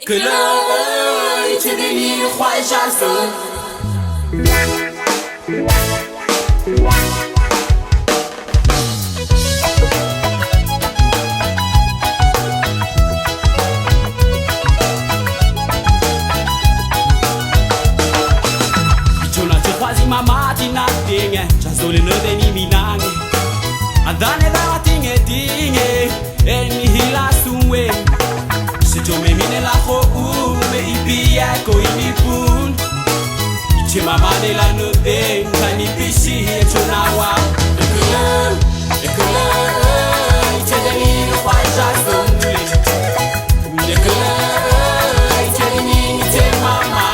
Que l'œil te délire, roi et jason. Mama tinatinge chazole no deni minange andane da tinge tinge eni hila suwe si to me mine la ho u me ipia ko inipun ichi mama de la no de kani pisi e chonawa ekole ichi deni no kwa jason ekole ichi deni ni te mama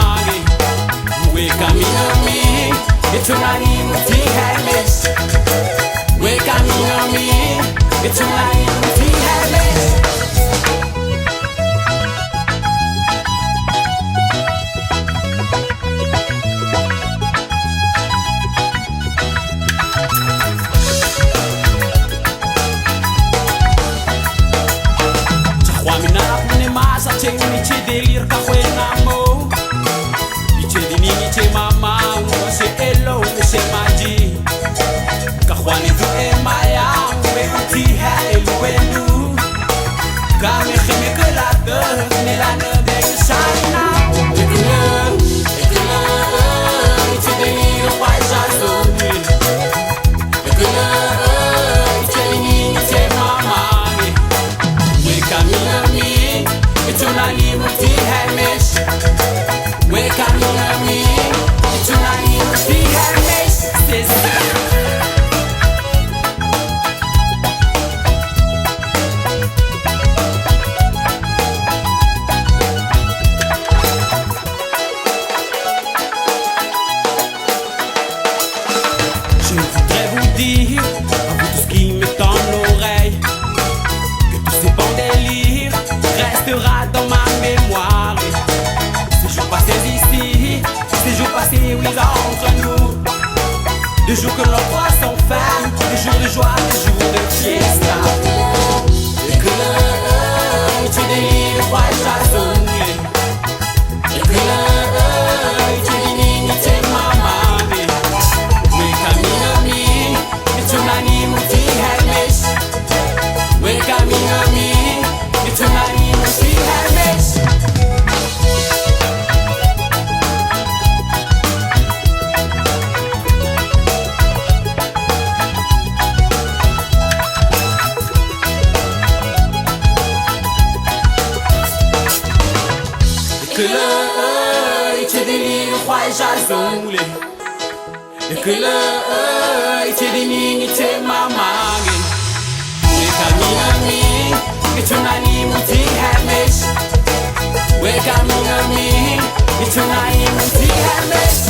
we camino mi it's your name, it's the headless. Wake up, you know me. It's your name, it's the headless. Chahwa minarap mune masa cheng ni che delir ka huena mo. Iche dini iche mama. C'est magie, Kahwani tu e maya, we uti ha e luenu. Kami khime que la deur, ni la ne de shana. Ekule, ite deni no wa jason. Ekule, ite deni ite mama. We kamina mi, ite unani muti ha mesh. We kamina mi, ite unani muti ha mesh. Je voudrais vous dire, à vous tous qui me tendent l'oreille, que tous ces bons délires restera dans ma mémoire. Ces jours passés ici, ces jours passés oui entre nous. Des jours que l'on croit sans fin, des jours de joie, des jours de fiesta. Et que l'œil te délire, roi et jason. Et que l'œil te délire, t'es maman. We camino mi, it's your name, it's the headless. We camino mi, it's your name, it's the headless. Que l'œil te délire, roi et jason. Et que l'œil te délire, t'es maman. We camino mi, it's your name, it's the headless. We camino mi, it's your name, it's the headless.